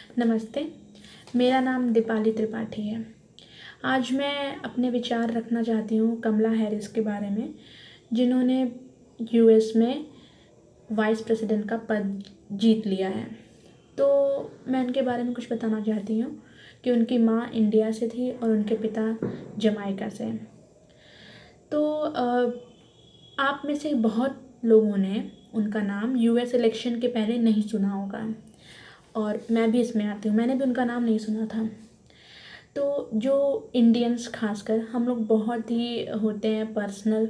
नमस्ते, मेरा नाम दीपाली त्रिपाठी है। आज मैं अपने विचार रखना चाहती हूँ कमला हैरिस के बारे में, जिन्होंने यूएस में वाइस प्रेसिडेंट का पद जीत लिया है। तो मैं उनके बारे में कुछ बताना चाहती हूँ कि उनकी माँ इंडिया से थी और उनके पिता जमाइका से। तो आप में से बहुत लोगों ने उनका नाम यूएस इलेक्शन के पहले नहीं सुना होगा, और मैं भी इसमें आती हूँ, मैंने भी उनका नाम नहीं सुना था। तो जो इंडियंस खासकर हम लोग बहुत ही होते हैं पर्सनल,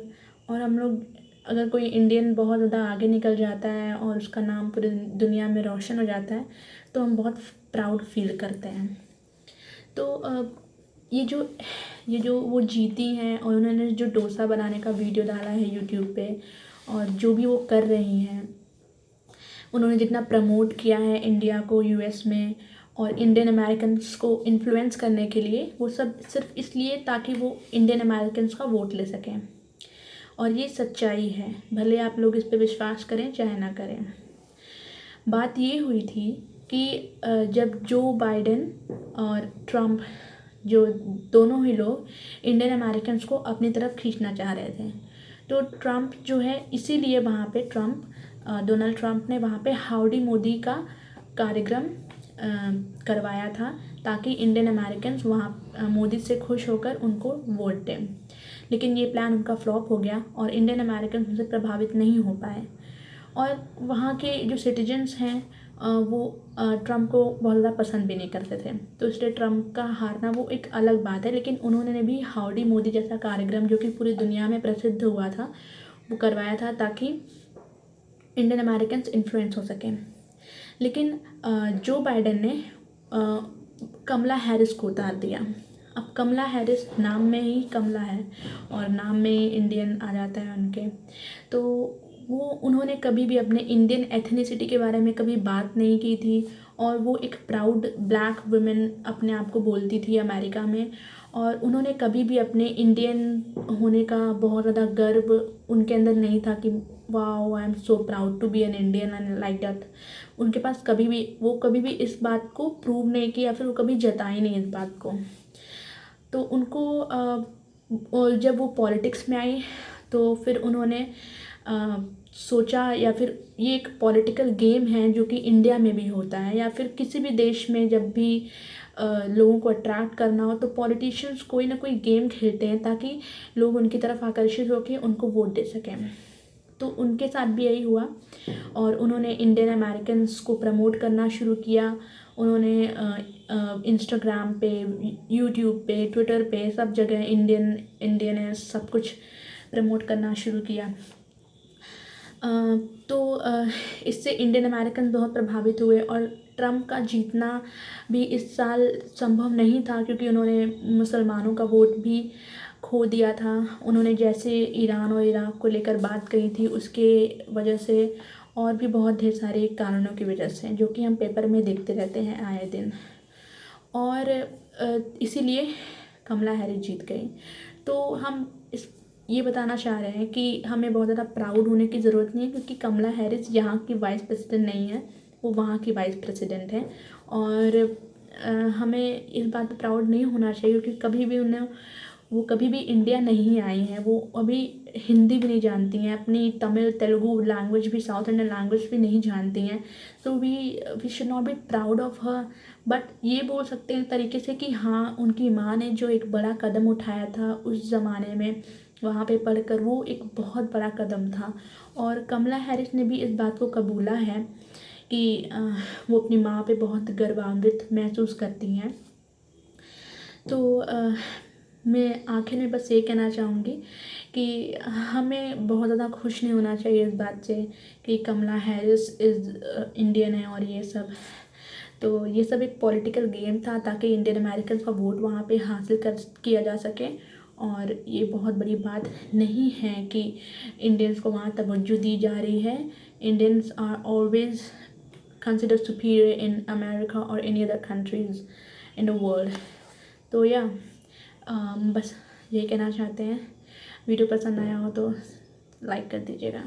और हम लोग अगर कोई इंडियन बहुत ज़्यादा आगे निकल जाता है और उसका नाम पूरी दुनिया में रोशन हो जाता है तो हम बहुत प्राउड फील करते हैं। तो ये जो वो जीती हैं और उन्होंने जो डोसा बनाने का वीडियो डाला है यूट्यूब पे, और जो भी वो कर रही हैं, उन्होंने जितना प्रमोट किया है इंडिया को यूएस में और इंडियन अमेरिकन्स को इन्फ्लुएंस करने के लिए, वो सब सिर्फ इसलिए ताकि वो इंडियन अमेरिकन्स का वोट ले सकें। और ये सच्चाई है, भले आप लोग इस पे विश्वास करें चाहे ना करें। बात ये हुई थी कि जब जो बाइडेन और ट्रम्प, जो दोनों ही लोग इंडियन अमेरिकन्स को अपनी तरफ खींचना चाह रहे थे, तो ट्रम्प जो है इसीलिए वहाँ पे डोनाल्ड ट्रम्प ने वहाँ पे हाउडी मोदी का कार्यक्रम करवाया था, ताकि इंडियन अमेरिकन्स वहाँ मोदी से खुश होकर उनको वोट दें। लेकिन ये प्लान उनका फ्लॉप हो गया और इंडियन अमेरिकन्स उनसे प्रभावित नहीं हो पाए, और वहाँ के जो सिटीजन्स हैं वो ट्रम्प को बहुत ज़्यादा पसंद भी नहीं करते थे। तो इसलिए ट्रम्प का हारना वो एक अलग बात है, लेकिन उन्होंने भी हाउडी मोदी जैसा कार्यक्रम, जो कि पूरी दुनिया में प्रसिद्ध हुआ था, वो करवाया था ताकि इंडियन अमेरिकन्स इन्फ्लुएंस हो सकें। लेकिन जो बाइडेन ने कमला हैरिस को उतार दिया। अब कमला हैरिस नाम में ही कमला है और नाम में ही इंडियन आ जाता है उनके, तो उन्होंने कभी भी अपने इंडियन एथनिसिटी के बारे में कभी बात नहीं की थी, और वो एक प्राउड ब्लैक वुमेन अपने आप को बोलती थी अमेरिका में। और उन्होंने कभी भी अपने इंडियन होने का बहुत ज़्यादा गर्व उनके अंदर नहीं था कि wow I am so proud to be an Indian and like that. उनके पास कभी भी इस बात को प्रूव नहीं किया, या फिर वो कभी जताई नहीं इस बात को। तो उनको और जब वो पॉलिटिक्स में आई तो फिर उन्होंने सोचा, या फिर ये एक पॉलिटिकल गेम है जो कि इंडिया में भी होता है, या फिर किसी भी देश में जब भी लोगों को अट्रैक्ट करना हो तो पॉलिटिशियंस कोई ना कोई गेम खेलते हैं ताकि लोग उनकी तरफ आकर्षित होकर उनको वोट दे सकें। तो उनके साथ भी यही हुआ, और उन्होंने इंडियन अमेरिकन्स को प्रमोट करना शुरू किया। उन्होंने इंस्टाग्राम पे, यूट्यूब पे, ट्विटर पे, सब जगह इंडियन सब कुछ प्रमोट करना शुरू किया। तो इससे इंडियन अमेरिकन बहुत प्रभावित हुए, और ट्रम्प का जीतना भी इस साल संभव नहीं था, क्योंकि उन्होंने मुसलमानों का वोट भी खो दिया था। उन्होंने जैसे ईरान और इराक़ को लेकर बात कही थी, उसके वजह से, और भी बहुत ढेर सारे कारणों की वजह से, जो कि हम पेपर में देखते रहते हैं आए दिन। और इसीलिए कमला हैरिस जीत गई। तो हम ये बताना चाह रहे हैं कि हमें बहुत ज़्यादा प्राउड होने की ज़रूरत नहीं है, क्योंकि कमला हैरिस यहाँ की वाइस प्रेसिडेंट नहीं है, वो वहाँ की वाइस प्रेसिडेंट है। और हमें इस बात पर प्राउड नहीं होना चाहिए, क्योंकि वो कभी भी इंडिया नहीं आई हैं, वो अभी हिंदी भी नहीं जानती हैं, अपनी तमिल तेलुगु लैंग्वेज भी, साउथ इंडियन लैंग्वेज भी नहीं जानती हैं। तो we should not be proud of her, but ये बोल सकते हैं तरीके से कि हाँ, उनकी माँ ने जो एक बड़ा कदम उठाया था उस ज़माने में वहाँ पे पढ़कर, वो एक बहुत बड़ा कदम था। और कमला हैरिस ने भी इस बात को कबूला है कि वो अपनी माँ पे बहुत गर्वान्वित महसूस करती हैं। तो मैं आखिर में बस ये कहना चाहूँगी कि हमें बहुत ज़्यादा खुश नहीं होना चाहिए इस बात से कि कमला हैरिस इज़ इंडियन है और ये सब। तो ये सब एक पॉलिटिकल गेम था ताकि इंडियन अमेरिकन का वोट वहाँ पे हासिल किया जा सके, और ये बहुत बड़ी बात नहीं है कि इंडियंस को वहाँ तवज्जो दी जा रही है। Indians are always consider superior in America और any other countries in the world. तो बस ये कहना चाहते हैं। वीडियो पसंद आया हो तो लाइक कर दीजिएगा।